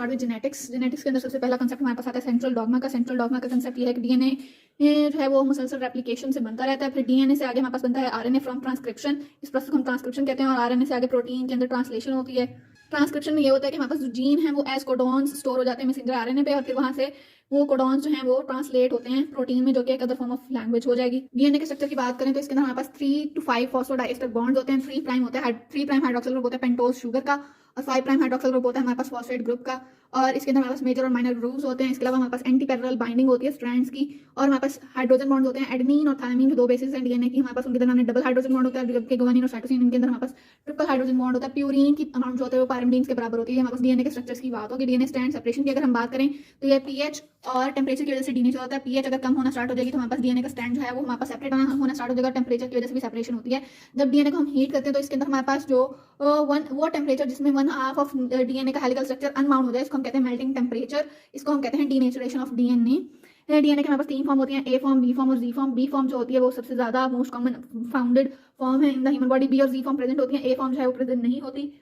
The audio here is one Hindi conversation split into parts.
Start with genetics. जेनेटिक्स के अंदर सबसे पहला कंसेप्ट हमारे पास आता है सेंट्रल डॉगमा का। सेंट्रल डॉगमा का कंसेप्ट ये है कि डीएनए जो है वो मुसलसल रेप्लिकेशन से बनता रहता है। फिर डीएनए से आगे हमारे पास बनता है आरएनए फ्रॉम ट्रांसक्रिप्शन। इस प्रोसेस को हम ट्रांसक्रिप्शन कहते हैं। और आरएनए से आगे प्रोटीन के अंदर ट्रांसलेशन होती है। ट्रांसक्रिप्शन में ये होता है कि हमारे पास जो जीन है वो एज कोडॉन्स स्टोर हो जाते हैं मैसेंजर आरएनए पे, और फिर वहां से वो कोडॉन्स जो हैं वो ट्रांसलेट होते हैं प्रोटीन में, जो कि एक अदर फॉर्म ऑफ लैंग्वेज हो जाएगी। डीएनए के स्ट्रक्चर की बात करें तो इसके अंदर हमारे पास 3 to 5 फॉस्फोडाइएस्टर बॉन्ड्स होते हैं। 3 प्राइम होता है, 3 प्राइम हाइड्रोक्सिल ग्रुप होता है पेंटोज शुगर का, और 5 प्राइम हाइड्रोक्सिल ग्रुप होता है हमारे पास फॉस्फेट ग्रुप का। और इसके अंदर हमारे पास मेजर और माइनर ग्रुप्स होते हैं। इसके अलावा हमारे पास एंटी पैरेलल बाइंडिंग होती है स्ट्रैंड्स की, और हमारे पास हाइड्रोजन बॉन्ड्स होते हैं। एडेनिन और थायमिन जो 2 बेसिस हैं डीएनए की, हमारे पास उनके दरमियान डबल हाइड्रोजन बॉन्ड होता है, जबकि गुआनिन और साइटोसिन इनके अंदर हमारे पास ट्रिपल हाइड्रोजन बॉन्ड होता है। प्यूरिन की अमाउंट जो होता है वो पायरिमिडीन के बराबर होती है। हमारे पास डीएनए के स्ट्रक्चर्स की बात होगी। डीएनए स्टैंड सेपरेशन की अगर हम बात करें तो ये पीएच और टेम्परेचर की वजह से डीनेचर होता है। पीएच अगर कम होना स्टार्ट हो जाएगी तो हमारे पास डीएनए का स्टैंड जो है वो हमारे पास सेपरेट होना स्टार्ट हो जाएगा। टेम्परेचर की वजह से भी सेपरेशन होती है। जब डीएनए को हम हीट करते हैं तो इसके अंदर हमारे पास जो वो टेम्परेचर जिसमें 1/2 ऑफ डीएनए का हेलिकल स्ट्रक्चर अनबाउंड हो जाए, इसको हम कहते हैं मेल्टिंग टेम्परेचर। इसको हम कहते हैं डीनेचुरेशन ऑफ डीएनए। डीएनए के हमारे पास 3 फॉर्म होती हैं, ए फॉर्म, बी फॉर्म और जी फॉर्म। बी फॉर्म जो होती है वो सबसे ज्यादा मोस्ट कॉमन फाउंडेड फॉर्म है in the human body. B और जी फॉर्म प्रेजेंट होती है, ए फॉर्म जो है वो प्रेजेंट नहीं होती।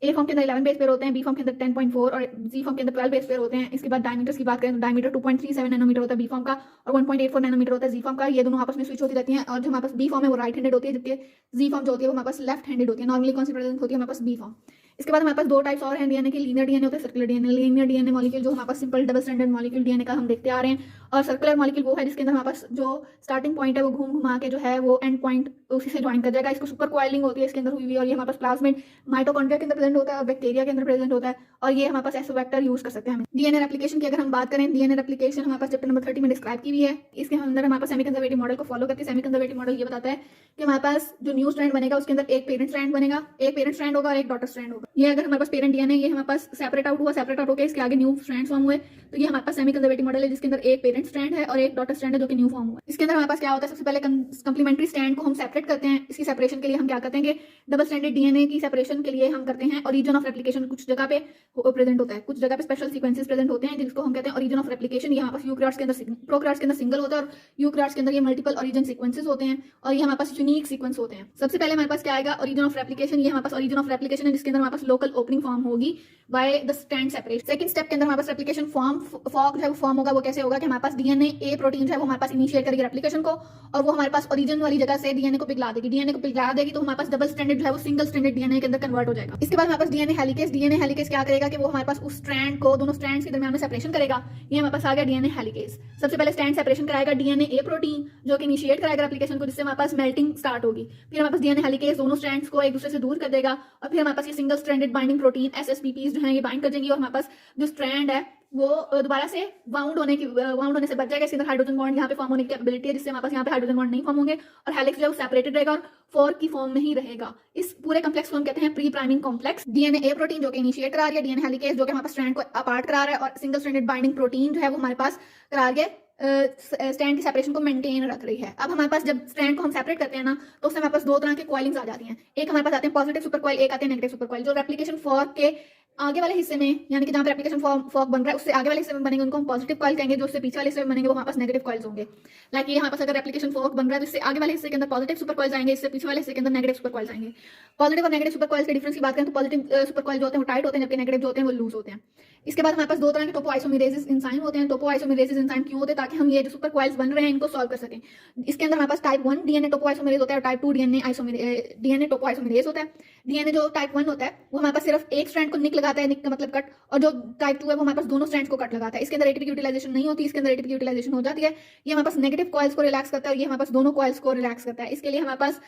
ए फॉर्म के अंदर 11 बेस पेयर होते हैं, बी फॉर्म के अंदर 10.4 और जी फॉर्म के अंदर 12 बेस पेयर होते हैं। इसके बाद डायमीटर्स की बात करें तो डायमीटर 2.37 नैनोमीटर होता है बी फॉर्म का, और 1.84 नैनोमीटर होता है जी फॉर्म का। ये दोनों आपस में स्विच होती रहती हैं, और जो हमारे पास बी फॉर्म है वो राइट हैंडेड होती है, जबकि जी फॉर्म जो होती है वो हमारे पास लेफ्ट हैंडेड होती है। नॉर्मली कौन सी प्रेजेंट होती है हमारे पास बी फॉर्म। इसके बाद हमारे पास 2 टाइप्स और हैं डीएनए के, लीनियर डीएनए होता है, circular DNA. Linear DNA molecule जो हमारे पास simple double standard molecule DNA का हम देखते आ रहे हैं, और सर्कुलर मॉलिक्यूल वो है जिसके अंदर हमारे पास जो स्टार्टिंग पॉइंट है वो घूम घुमा के जो है वो एंड पॉइंट उसी से ज्वाइन कर जाएगा। इसको सुपर कॉइलिंग होती है इसके अंदर हुई हुई, और ये हमारे पास प्लाज्मिड माइटोकॉन्ड्रिया के अंदर प्रेजेंट होता है और बैक्टीरिया के अंदर प्रेजेंट होता है, और ये हमारे पास एसो वेक्टर यूज कर सकते हैं हम। डीएनए रेप्लिकेशन की अगर हम बात करें, डीएनए रेप्लिकेशन हमारे पास चैप्टर नंबर 30 में डिस्क्राइब की हुई है। इसके अंदर हमारे पास सेमी कंजर्वेटिव मॉडल को फॉलो करते हैं। सेमी कंजर्वेटिव मॉडल ये बताता है कि हमारे पास जो न्यू स्ट्रैंड बनेगा उसके अंदर एक पेरेंट स्ट्रैंड बनेगा, एक पेरेंट स्ट्रैंड होगा और एक डॉटर स्ट्रैंड होगा। ये अगर हमारे पास पेरेंट डीएनए ये हमारे पास सेपरेट आउट हुआ, सेपरेट आउट होकर इसके आगे न्यू स्ट्रैंड्स फॉर्म हुए, तो ये हमारे पास सेमी कंजर्वेटिव मॉडल है जिसके अंदर एक पेरेंट स्ट्रैंड है और एक डॉटर स्ट्रैंड है जो कि न्यू फॉर्म हुआ। इसके अंदर हमारे पास क्या होता है, सबसे पहले कंप्लीमेंट्री स्ट्रैंड को हम सेपरेट करते हैं। इसकी सेपरेशन के लिए हम क्या करते हैं कि डबल स्ट्रैंडेड डीएनए की सेपरेशन के लिए हम करते हैं ओरिजिन ऑफ रेप्लिकेशन। कुछ जगह पे प्रेजेंट होता है, कुछ जगह पे स्पेशल सीक्वेंसेस प्रेजेंट होते हैं जिसको हम कहते हैं ओरिजिन ऑफ रेप्लिकेशन। ये हमारे पास यूकैरियोट्स के अंदर, प्रोकैरियोट्स के अंदर सिंगल होता है, और यूकैरियोट्स के अंदर ये मल्टीपल ओरिजिन सीक्वेंसेस होते हैं, और ये हमारे पास यूनिक सीक्वेंस होते हैं। सबसे पहले हमारे पास क्या आएगा, ओरिजिन ऑफ रेप्लिकेशन। ये हमारे पास ओरिजिन ऑफ रेप्लिकेशन है जिसके अंदर हमारे पास लोकल ओपनिंग फॉर्म होगी by the strand separation. Second step के अंदर हमारे पास रेप्लिकेशन फॉर्क जो है वो फॉर्म होगा। वो कैसे होगा कि हमारे पास डीएनए ए प्रोटीन जो है वो हमारे पास इनिशिएट करेगी रेप्लिकेशन को, और वो हमारे पास ओरिजिन वाली जगह से डीएनए को पिघला देगी। डीएनए को पिघला देगी तो हमारे पास डबल स्ट्रैंडेड जो है वो सिंगल स्ट्रैंडेड डीएनए के अंदर कन्वर्ट हो जाएगा। इसके बाद हमारे पास डीएनए हेलिकेज। डीएनए हेलिकेज क्या करेगा कि वो हमारे पास उस स्ट्रैंड को, दोनों स्ट्रैंड्स के दरमियान में सेपरेशन करेगा। ये हमारे पास आ गया डीएनए हेलिकेज। सबसे पहले स्ट्रैंड सेपरेशन कराएगा डीएनए ए प्रोटीन जो कि इनिशिएट कराएगा रेप्लिकेशन को, जिससे हमारे पास मेल्टिंग स्टार्ट होगी। फिर हमारे पास डीएनए हेलिकेज दोनों स्ट्रैंड्स को एक दूसरे से दूर कर देगा, और फिर हमारे पास ये सिंगल स्ट्रैंडेड बाइंडिंग प्रोटीन एसएसपीपीज जो है ये बाइंड कर देंगी, और हमारे पास जो स्ट्रैंड है वो दोबारा से वाउंड होने से बच जाएगा। इसके अंदर हाइड्रोजन बॉन्ड यहाँ पे फॉर्म होने की कैपेबिलिटी है, जिससे हमारे पास यहाँ पे हाइड्रोजन बॉन्ड नहीं फॉर्म होंगे, और हेलिक्स जो है वो सेपरेटेड रहेगा और फोर्क की फॉर्म में ही रहेगा। इस पूरे कॉम्प्लेक्स को हम कहते हैं प्री प्राइमिंग कॉम्प्लेक्स। डीएनए ए प्रोटीन जो कि इनिशिएट करा रही है, डीएनए हेलिकेज जो कि हमारे पास स्ट्रैंड को अपार्ट करा रहा है, और सिंगल स्ट्रैंडेड बाइंडिंग प्रोटीन जो है वो हमारे पास करा रही है स्ट्रैंड की सेपरेशन को मेंटेन रख रही है। अब हमारे पास जब स्ट्रैंड को हम सेपरेट करते हैं ना, तो उससे हमारे पास 2 तरह के कॉइलिंग्स आ जाती हैं। एक हमारे पास आते हैं पॉजिटिव सुपर कॉइल, एक आते हैं नेगेटिव सुपर कॉइल। जो रेप्लिकेशन फॉर्क के आगे वाले हिस्से में, यानी कि जहां पे रेप्लिकेशन फॉर्क बन रहा है उससे आगे वाले हिस्से में बनेंगे उनको हम पॉजिटिव कॉइल कहेंगे। जो उससे पीछे वाले हिस्से में बनेंगे वो हमारे पास नेगेटिव कॉइल्स होंगे। लाइक ये हमारे पास अगर रेप्लिकेशन फॉर्क बन रहा है तो इससे आगे वाले हिस्से के अंदर पॉजिटिव सुपर कॉइल्स आएंगे, इससे पीछे वाले हिस्से के अंदर नेगेटिव सुपर कॉइल्स आएंगे। पॉजिटिव और नेगेटिव सुपर कॉइल्स के डिफरेंस की बात करें तो पॉजिटिव सुपर कॉइल जो होते हैं वो टाइट होते हैं, जबकि नेगेटिव जो होते हैं वो लूज होते हैं। इसके बाद हमारे पास 2 तरह के टोपोआइसोमेरेसिस एंजाइम होते हैं। टोपोआइसोमेरेसिस एंजाइम क्यों होते हैं, ताकि हम ये जो सुपर कॉइल्स बन रहे हैं इनको सॉल्व कर सकें। इसके अंदर हमारे पास टाइप 1 डीएनए टोपोआइसोमेरेस होता है और टाइप 2 डीएनए टोपोआइसोमेरेस होता है। डीएनए जो टाइप 1 होता है वो हमारे पास सिर्फ एक स्ट्रैंड को निक लगाता है, निक का मतलब कट, और जो टाइप 2 है वो हमारे पास दोनों स्ट्रैंड्स को कट लगाता है। इसके अंदर एटीपी की यूटिलाइजेशन नहीं होती, इसके अंदर एटीपी की यूटिलाइजेशन हो जाती है। ये हमारे पास नेगेटिव कॉइल्स को रिलैक्स करता है, और ये हमारे पास दोनों कॉइल्स को रिलैक्स करता है। इसके लिए हमारे पास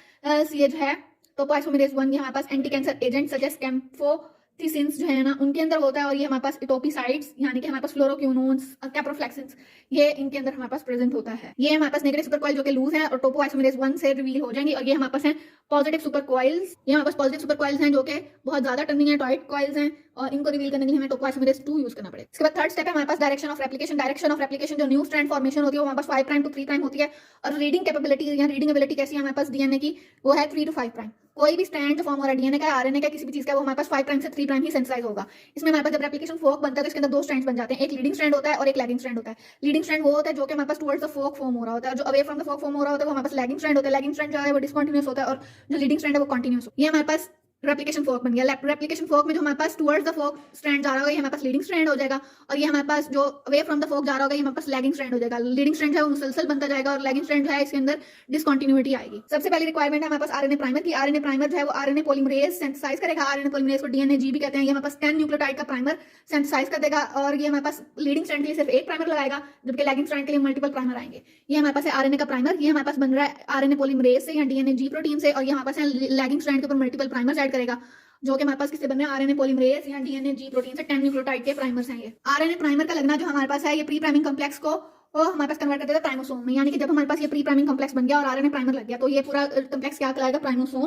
ये जो है टोपोआइसोमेरेस 1 ये हमारे पास anti cancer agent such as camptothecins जो है ना उनके अंदर होता है, और ये हमारे पास इटोपिसाइड्स यानी कि हमारे पास फ्लोरोक्विनोन्स, कैप्रोफ्लेक्सिन्स ये इनके अंदर हमारे पास प्रेजेंट होता है। ये हमारे पास नेगेटिव सुपर कॉइल जो कि लूज है और टोपोआइसोमेरेस 1 से रिवील हो जाएंगी, और ये हमारे पास है पॉजिटिव सुपर कॉइल्स। ये हमारे पास पॉजिटिव सुपर कॉइल्स हैं जो कि बहुत ज्यादा टर्निंग है, टाइट कॉइल्स हैं, और इनको रिवील करने के लिए हमें टोपोआइसोमेरेस 2 यूज करना पड़ेगा। इसके बाद थर्ड स्टेप है हमारे पास direction of replication. Direction of replication जो न्यू स्ट्रैंड फॉर्मेशन होती है वो हमारे पास 5 प्राइम टू 3 प्राइम होती है, और रीडिंग कैपेबिलिटी या रीडिंग एबिलिटी कैसी है हमारे पास डीएनए की, वो है 3 to 5 प्राइम। कोई भी स्ट्रैंड जो फॉर्म हो रहा है डीएनए का, आरएनए का, किसी भी चीज का, वो हमारे पास 5 प्राइम से 3 प्राइम ही सेंसिटाइज होगा। इसमें हमारे पास जब रेप्लिकेशन फोर्क बनता है तो इसके अंदर 2 स्ट्रैंड्स बन जाते हैं, एक लीडिंग स्ट्रैंड होता है और एक लैगिंग स्ट्रैंड होता है। लीडिंग स्ट्रैंड वो होता है जो कि हमारे पास टुवर्ड्स द फोर्क फॉर्म हो रहा होता है, जो away from the fork form हो रहा होता है वो हमारे पास लैगिंग स्ट्रैंड होता है। लैगिंग स्ट्रैंड जो है वो डिसकंटीन्यूअस होता है, और जो लीडिंग स्ट्रैंड है वो कंटीन्यूअस होता है। ये हमारे पास रेप्लिकेशन फोर्क बन गया। रेप्लिकेशन फोर्क में जो हमारे पास टुवर्ड्स द फोर्क स्ट्रैंड जा रहा होगा ये हमारे पास लीडिंग स्ट्रैंड हो जाएगा, और ये हमारे पास जो अवे फ्रॉम द फोर्क जा रहा होगा ये हमारे पास लैगिंग स्ट्रैंड हो जाएगा। लीडिंग स्ट्रैंड है वो मुसलसल बनता जाएगा और लैगिंग स्ट्रैंड है इसके अंदर डिसकंटिन्यूटी आएगी। सबसे पहली रिक्वायरमेंट है हमारे पास आरएनए प्राइमर की। आरएनए प्राइमर जो है वो आरएनए पॉलीमरेज सिंथेसाइज करेगा। आरएनए पॉलीमरेज को डीएनए जी भी कहते हैं। ये हमारे पास 10 न्यूक्लियोटाइड का प्राइमर सिंथेसाइज कर देगा, और ये हमारे पास लीडिंग स्ट्रैंड के लिए सिर्फ एक प्राइमर लगाएगा, जबकि लैगिंग स्ट्रैंड के लिए मल्टीपल प्राइमर आएंगे। ये हमारे पास है आरएनए का प्राइमर। ये हमारे पास बन रहा है आरएनए पॉलीमरेज से या डीएनए जी प्रोटीन से, और ये हमारे पास है लैगिंग स्ट्रैंड के ऊपर मल्टीपल प्राइमर्स ऐड करेगा, जो कि हमारे पास किससे बन रहे हैं, आरएनए पॉलीमरेज या डीएनए जी प्रोटीन से 10 न्यूक्लियोटाइड के प्राइमर्स हैं ये। आरएनए प्राइमर का लगना जो हमारे पास है ये प्री प्राइमिंग कॉम्प्लेक्स को हमारे पास कन्वर्ट कर देता है प्राइमोसोम में, यानी कि जब हमारे पास ये प्री प्राइमिंग कॉम्प्लेक्स बन गया और आरएनए प्राइमर लग गया तो ये पूरा कॉम्प्लेक्स क्या कहलाएगा, प्राइमोसोम।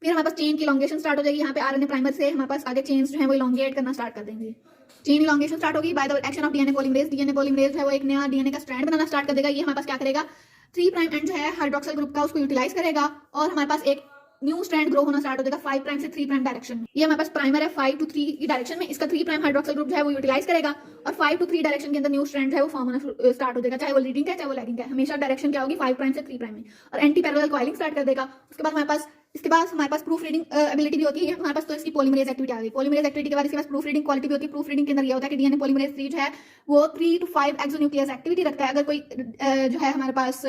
फिर हमारे पास चेन की इलॉन्गेशन स्टार्ट हो जाएगी। यहाँ पे आरएनए प्राइमर से हमारे पास आगे चेन्स जो है वो इलॉन्गेट करना स्टार्ट कर देंगे। चेन इलॉन्गेशन स्टार्ट होगी by the action of DNA polymerase. DNA polymerase है वो एक नया डीएनए का स्ट्रैंड बनाना स्टार्ट कर देगा। ये हमारे पास क्या करेगा, 3 प्राइम एंड जो है हाइड्रोक्सिल ग्रुप का उसको यूटिलाइज करेगा, और हमारे पास एक न्यू स्ट्रैंड ग्रो होना स्टार्ट हो जाएगा 5 प्राइम से 3 प्राइम डायरेक्शन में। ये हमारे पास प्राइमर है 5 to 3 की डायरेक्शन में। इसका 3 प्राइम हाइड्रोक्सिल ग्रुप जो है वो यूटिलाइज करेगा, और 5 to 3 डायरेक्शन के अंदर न्यू स्ट्रैंड है वो फॉर्म होना स्टार्ट हो जाएगा, चाहे वो लीडिंग है चाहे वो लैगिंग है। हमेशा डायरेक्शन क्या होगी, 5 प्राइम से 3 प्राइम में, और एंटी पैरेलल कॉइलिंग स्टार्ट कर देगा। उसके बाद हमारे पास प्रूफ रीडिंग एबिलिटी भी होती है हमारे पास, तो इसकी पॉलीमरेज एक्टिविटी आ गई। पॉलीमरेज एक्टिविटी के बाद इसके पास प्रूफ रीडिंग क्वालिटी भी होती है। प्रूफ रीडिंग के अंदर ये होता है कि डीएनए पॉलीमरेज 3 जो है वो 3 to 5 एक्सोन्यूक्लियस एक्टिविटी रखता है। अगर कोई जो है हमारे पास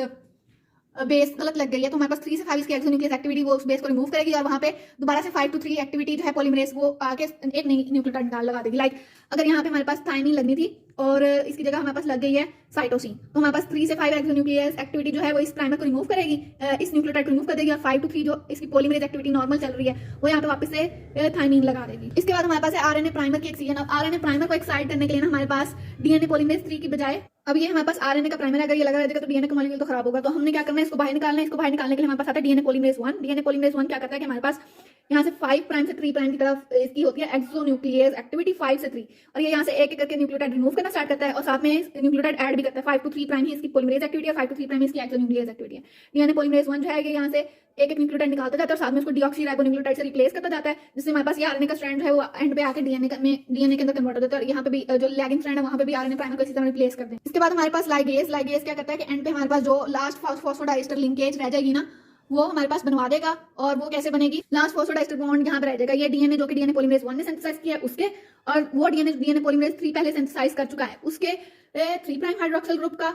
बेस गलत लग गई है तो हमारे पास 3 से 5 इसकी एक्सोन्यूक्लियस एक्टिविटी वो उस बेस को रिमूव करेगी, और वहां पे दोबारा से 5 to 3 एक्टिविटी जो है पॉलीमरेज वो आके एक नई न्यूक्लियोटाइड निकाल लगा देगी। लाइक अगर यहाँ पे हमारे पास थायमिन लगनी थी और इसकी जगह हमारे पास लग गई है साइटोसिन, तो हमारे पास 3 से 5 एक्सोन्यूक्लियस एक्टिविटी जो है वो इस प्राइमर को रिमूव करेगी, इस न्यूक्लियोटाइड को रिमूव कर देगी, और 5 to 3 जो इसकी पॉलीमरेज एक्टिविटी नॉर्मल चल रही है वो यहाँ पे वापस से थायमिन लगा देगी। इसके बाद हमारे पास है आरएनए प्राइमर की एक्सीजन। अब आरएनए प्राइमर को एक्साइट करने के लिए ना हमारे पास डीएनए पॉलीमरेज 3 की बजाय अब ये हमारे पास आरएनए का प्राइमर है, अगर ये लगा रहेगा तो डीएनए का मॉलिक्यूल तो खराब होगा, तो हमने क्या करना है, इसको बाहर निकालना है। इसको बाहर निकालने के लिए हमारे पास आता है डीएनए पॉलीमरेज 1। डीएनए पॉलीमरेज 1 क्या करता है कि हमारे पास यहाँ से 5 प्राइम से 3 प्राइम की तरफ इसकी होती है एक्सोन्यूक्लियस एक्टिविटी 5 से 3, और ये यहाँ से एक एक करके न्यूक्लियोटाइड रिमूव करना स्टार्ट करता है, और साथ में न्यूक्लियोटाइड ऐड भी करता है। 5 to 3 प्राइम ही इसकी पॉलीमरेज एक्टिविटी है, 5 to 3 प्राइम इसकी एक्सोन्यूक्लियस एक्टिविटी है। डीएनए पॉलीमरेज 1 जो है यहाँ से एक एक न्यूक्लियोटाइड निकालता जाता है और साथ में उसको डीऑक्सीराइबोन्यूक्लियोटाइड से रिप्लेस करता जाता है, जिससे हमारे पास ये आरएनए का स्ट्रैंड है वो एंड पे आके डीएनए के अंदर कन्वर्ट हो जाता है, और यहाँ पे भी जो लैगिंग स्ट्रैंड है वहाँ पे भी आरएनए प्राइमर को इसी तरह रिप्लेस करते हैं। इसके बाद हमारे पास लाइगेज क्या करता है कि एंड पे हमारे पास जो लास्ट फॉस्फोडाइस्टर लिंकेज रह जाएगी ना वो हमारे पास बनवा देगा, और वो कैसे बनेगी, लास्ट फॉस्फोडाइस्टर बॉन्ड यहाँ पे रह जाएगा। ये डीएनए जो कि डीएनए पॉलीमरेज 1 ने सिंथेसाइज किया है उसके, और वो डीएनए पॉलीमरेज 3 पहले सिंथेसाइज कर चुका है उसके 3 प्राइम हाइड्रोक्सिल ग्रुप का,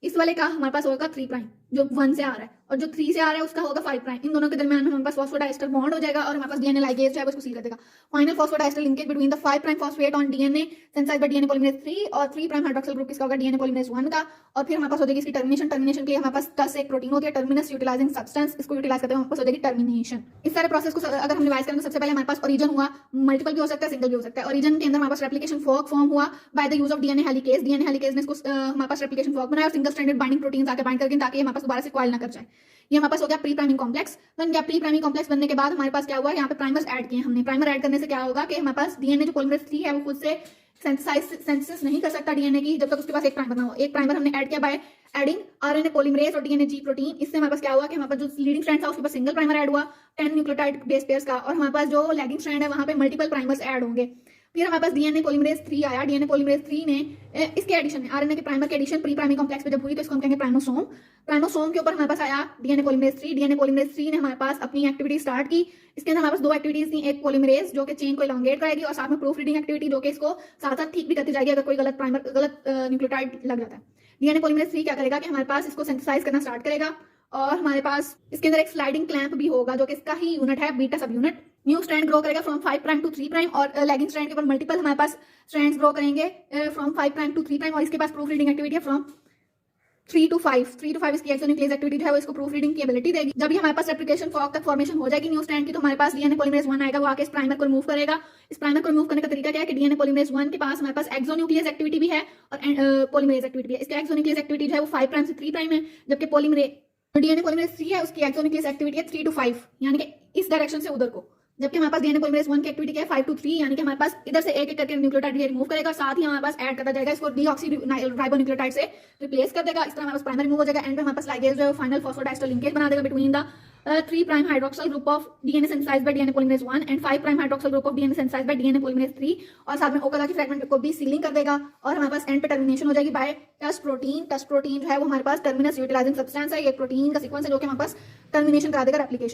इस वाले का हमारे पास होगा 3 प्राइम जो 1 से आ रहा है, और जो 3 से आ रहा है उसका होगा 5 प्राइम। इन दोनों के दरमियान हमारे पास फॉस्फोडाइस्टर बॉन्ड हो जाएगा, और हमारे पास डीएनए लाइगेज जो है उसको सील कर देगा। Final phosphodiester linkage between the 5 prime phosphate on DNA synthesized by DNA polymerase 3 और 3 प्राइम हाइड्रोक्सिल ग्रुप किसका होगा, डीएनए पॉलीमरेज 1 का। और फिर हमारे पास हो जाएगी इसकी टर्मिनेशन के लिए हमारे पास टस एक प्रोटीन होती है, टर्मिनस यूटिलाइजिंग सब्सटेंस, इसको यूटिलाइज करते हैं हमारे पास हो जाएगी टर्मिनेशन। इस सारे प्रोसेस को अगर हम रिवाइज करें तो सबसे पहले हमारे पास ओरिजिन हुआ, मल्टीपल भी हो सकता है सिंगल भी हो सकता है। ओरिजिन के अंदर हमारे पास रेप्लिकेशन फॉर्क फॉर्म हुआ by the use of DNA helicase. DNA helicase ने इसको हमारे पास रेप्लिकेशन फॉर्क बनाया और सिंगल स्ट्रैंडेड बाइंडिंग प्रोटीन आके बाइंड करके ताकि हमारे पास दोबारा से कॉइल ना कर जाए। ये हमारे पास हो गया प्री प्राइमिंग कॉम्प्लेक्स बन गया। प्री प्राइमिंग कॉम्प्लेक्स बनने के बाद हमारे पास क्या हुआ, यहाँ पे प्राइमर्स ऐड किए हमने। प्राइमर ऐड करने से क्या होगा कि हमारे पास डीएनए जो पॉलीमरेज 3 है वो खुद से सिंथेसिस नहीं कर सकता डीएनए की जब तक उसके पास एक प्राइमर ना हो। एक प्राइमर हमने ऐड किया बाय एडिंग आरएनए पॉलीमरेज और डीएनए जी प्रोटीन। इससे हमारे पास क्या हुआ कि हमारे पास जो लीडिंग स्ट्रैंड था उसके पास सिंगल प्राइमर ऐड हुआ 10 न्यूक्लियोटाइड बेस पेयर्स का, और हमारे पास जो लैगिंग स्ट्रैंड है वहां पे मल्टीपल प्राइमर्स ऐड होंगे। फिर हमारे पास डीएनए पॉलीमरेज 3 आया। डीएनए पॉलीमरेज 3 ने इसके एडिशन में आरएनए के प्राइमर के एडिशन प्री प्राइमिंग कॉम्प्लेक्स पे जब हुई तो इसको हम कहेंगे प्राइमोसोम। प्राइमोसोम के ऊपर हमारे पास आया डीएनए पॉलीमरेज 3। डीएनए पॉलीमरेज 3 ने हमारे पास अपनी एक्टिविटी स्टार्ट की। इसके अंदर हमारे पास 2 एक्टिविटीज थी, एक पॉलीमरेज जो कि चेन को इलॉन्गेट कराएगी, और साथ में प्रूफ रीडिंग एक्टिविटी जो कि इसको साथ साथ ठीक भी करती जाएगी अगर कोई गलत न्यूक्लियोटाइड लग जाता है। डीएनए पॉलीमरेज 3 क्या करेगा कि हमारे पास इसको सिंथेसाइज करना स्टार्ट करेगा, और हमारे पास इसके अंदर एक स्लाइडिंग क्लैंप भी होगा जो कि इसका ही यूनिट है, बीटा सब यूनिट। न्यू स्ट्रैंड ग्रो करेगा फ्रॉम 5 प्राइम टू 3 प्राइम, और लैगिंग स्ट्रैंड के ऊपर मल्टीपल हमारे पास स्ट्रैंड्स ग्रो करेंगे फ्रॉम 5 प्राइम टू 3 प्राइम, और इसके पास प्रूफ रीडिंग एक्टिविटी है फ्रॉम 3 to 5 इसकी एक्सोन्यूक्लियस एक्टिविटी जो है वो इसको प्रूफ रीडिंग की एबिलिटी देगी। जब भी हमारे पास रेप्लिकेशन फॉर्क तक फॉर्मेशन हो जाएगी न्यू स्ट्रैंड की, तो हमारे पास डीएनए पॉलीमरेज 1 आएगा, वो आके इस प्राइमर को रिमूव करेगा। इस प्राइमर को रिमूव करने का तरीका क्या है कि डीएनए पॉलीमरेज 1 के पास हमारे पास एक्सोन्यूक्लियस एक्टिविटी भी है और पॉलीमरेज एक्टिविटी भी है। इसकी एक्सोन्यूक्लियस एक्टिविटी जो है वो 5 प्राइम से 3 प्राइम है, जबकि डीएनए पॉलीमरेज 3 है उसकी एक्सोन्यूक्लियस एक्टिविटी है 3 to 5, यानी कि इस डायरेक्शन से उधर को। जबकि हमारे पास डीएनए पॉलीमरेज 1 की एक्टिविटी क्या है 5 to 3, यानी कि हमारे पास इधर से एक एक करके न्यूक्लियोटाइड रिमूव करेगा, साथ ही हमारे पास ऐड करता जाएगा, इसको डीऑक्सीराइबोन्यूक्लियोटाइड से रिप्लेस कर देगा। इस तरह हमारे पास प्राइमर रिमूव हो जाएगा। एंड पे हमारे पास लाइगेज जो है फाइनल फॉस्फोडाइस्टर लिंकेज बना देगा between the 3 prime hydroxyl group of DNA synthesized by DNA polymerase 1 and 5 prime hydroxyl group of DNA synthesized by DNA polymerase 3, और साथ में ओकाला की फ्रैगमेंट को भी सीलिंग कर देगा, और हमारे पास एंड पे टर्मिनेशन हो जाएगी बाय टस प्रोटीन। टस प्रोटीन जो है वो हमारे पास टर्मिनस यूटिलाइजिंग सब्सटेंस है, ये प्रोटीन का सीक्वेंस है जो कि हमारे पास टर्मिनेशन करा देगा रेप्लिकेशन।